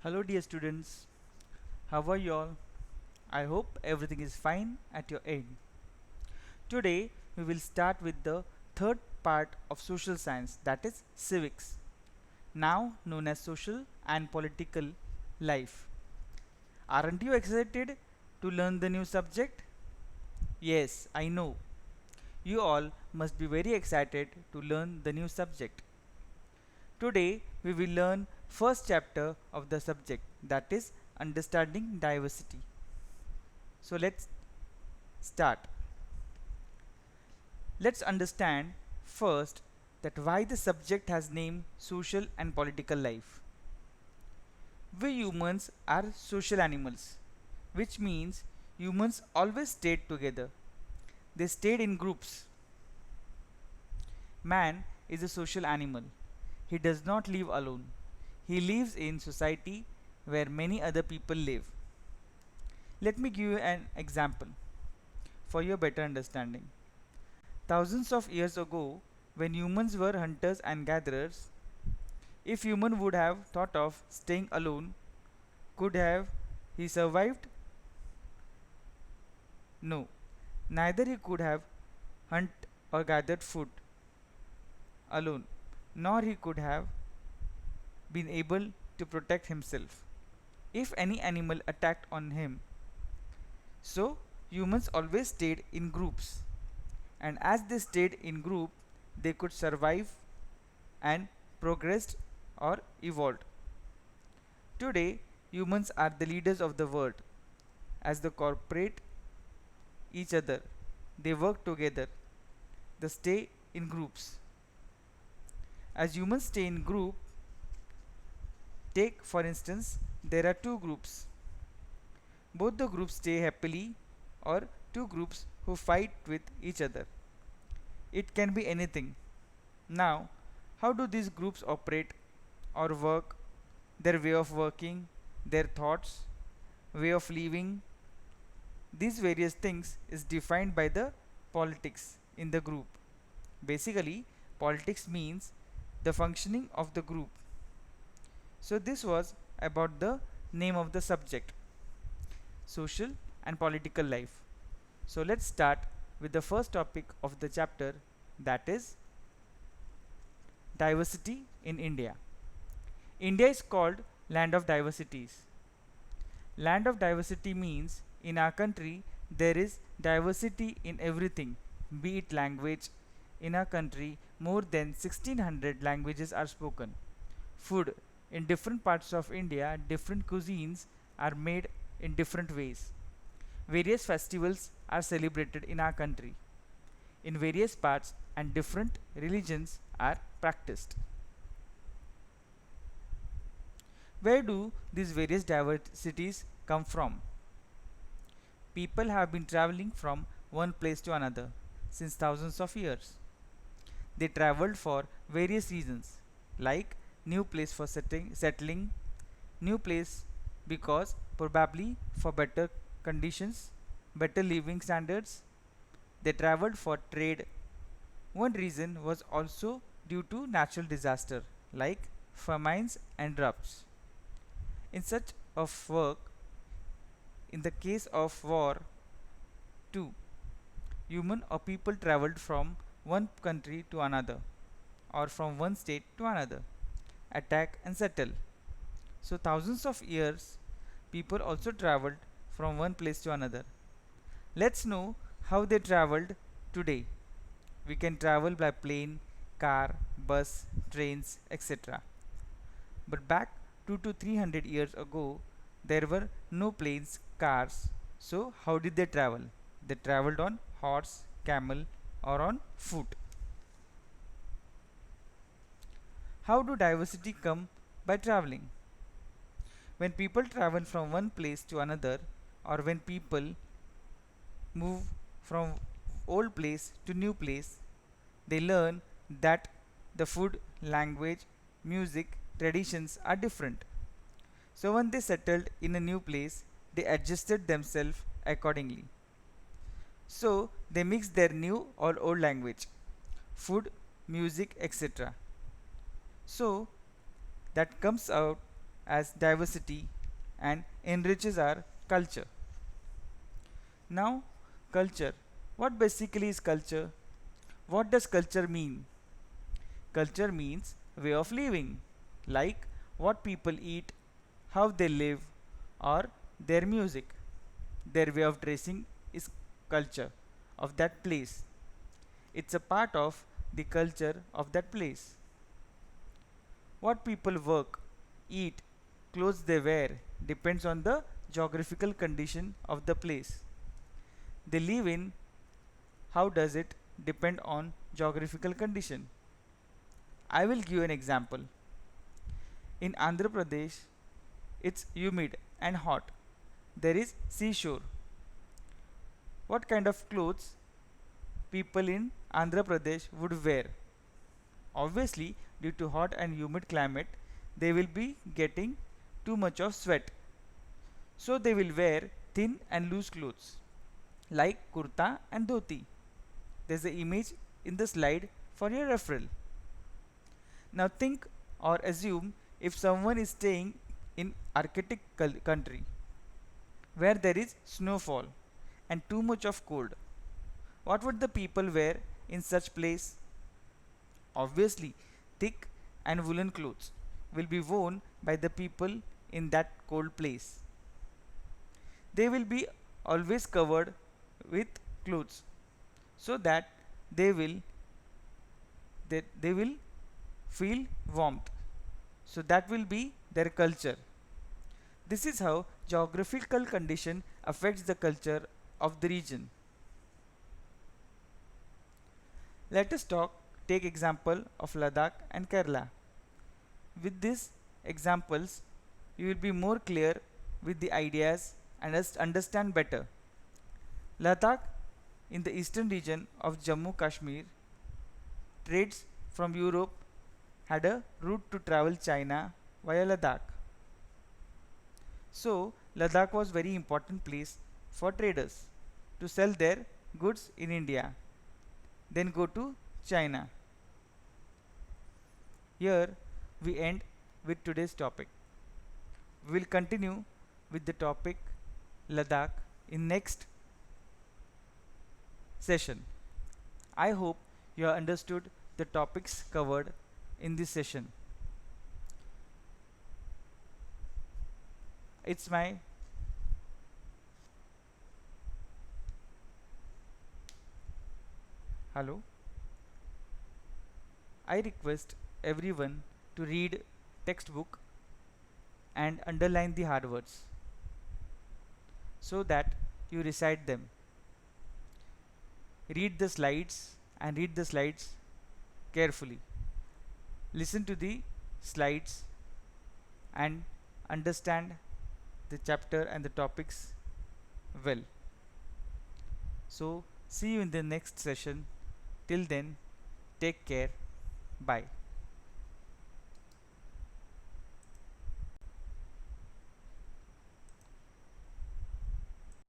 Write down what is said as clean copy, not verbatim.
Hello, dear students. How are you all? I hope everything is fine at your end. Today, we will start with the third part of social science, that is civics, now known as social and political life. Aren't you excited to learn the new subject? Yes, I know. You all must be very excited to learn the new subject. Today, we will learn first chapter of the subject, that is understanding diversity. So let's start. Let's understand first that why the subject has named social and political life. We humans are social animals, which means humans always stayed together. They stayed in groups. Man is a social animal. He does not live alone. He lives in society where many other people live. Let me give you an example for your better understanding. Thousands of years ago, when humans were hunters and gatherers, if human would have thought of staying alone, could have he survived? No. Neither he could have hunt or gathered food alone, nor he could have been able to protect himself if any animal attacked on him. So humans always stayed in groups, and as they stayed in group, they could survive and progressed or evolved. Today, humans are the leaders of the world as they cooperate each other. They work together. They stay in groups. As humans stay in group, take for instance, there are two groups. Both the groups stay happily or two groups who fight with each other. It can be anything. Now, how do these groups operate or work? Their way of working, their thoughts, way of living, these various things is defined by the politics in the group. Basically, politics means the functioning of the group. So this was about the name of the subject, social and political life. So let's start with the first topic of the chapter, that is diversity in India. India is called land of diversities. Land of diversity means in our country there is diversity in everything, be it language. In our country, more than 1600 languages are spoken. Food in different parts of India, different cuisines are made in different ways. Various festivals are celebrated in our country in various parts, and different religions are practiced. Where do these various diversities come from? People have been traveling from one place to another since thousands of years. They traveled for various reasons, like new place for settling, new place because probably for better conditions, better living standards. They traveled for trade. One reason was also due to natural disaster like famines and droughts. In such of work, in the case of war, too, human or people traveled from one country to another or from one state to another, attack and settle. So thousands of years people also traveled from one place to another. Let's know how they traveled today. We can travel by plane, car, bus, trains, etc. But back 2 to 300 years ago, there were no planes, cars. So how did they travel? They traveled on horse, camel, or on foot. How do diversity come by traveling? When people travel from one place to another, or when people move from old place to new place, they learn that the food, language, music, traditions are different. So when they settled in a new place, they adjusted themselves accordingly. So they mix their new or old language, food, music, etc. So that comes out as diversity and enriches our culture. Now, culture. What basically is culture? What does culture mean? Culture means way of living, like what people eat, how they live, or their music. Their way of dressing is culture of that place. It's a part of the culture of that place. What people work, eat, clothes they wear depends on the geographical condition of the place they live in. How does it depend on geographical condition? I will give an example. In Andhra Pradesh, it's humid and hot. There is seashore. What kind of clothes people in Andhra Pradesh would wear? Obviously, due to hot and humid climate, they will be getting too much of sweat. So they will wear thin and loose clothes like kurta and dhoti. There's an image in the slide for your referral. Now think or assume if someone is staying in Arctic country where there is snowfall and too much of cold. What would the people wear in such place? Obviously, thick and woolen clothes will be worn by the people in that cold place. They will be always covered with clothes so that they will they will feel warmth. So that will be their culture. This is how geographical condition affects the culture of the region. Let us take example of Ladakh and Kerala. With these examples, you will be more clear with the ideas and understand better. Ladakh in the eastern region of Jammu Kashmir trades from Europe had a route to travel China via Ladakh. So Ladakh was very important place for traders to sell their goods in India, then go to China. Here we end with today's topic. We will continue with the topic Ladakh in next session. I hope you have understood the topics covered in this session. It's my hello. I request everyone to read textbook and underline the hard words so that you recite them. Read the slides and read the slides carefully. Listen to the slides and understand the chapter and the topics well. So see you in the next session. Till then, take care. Bye.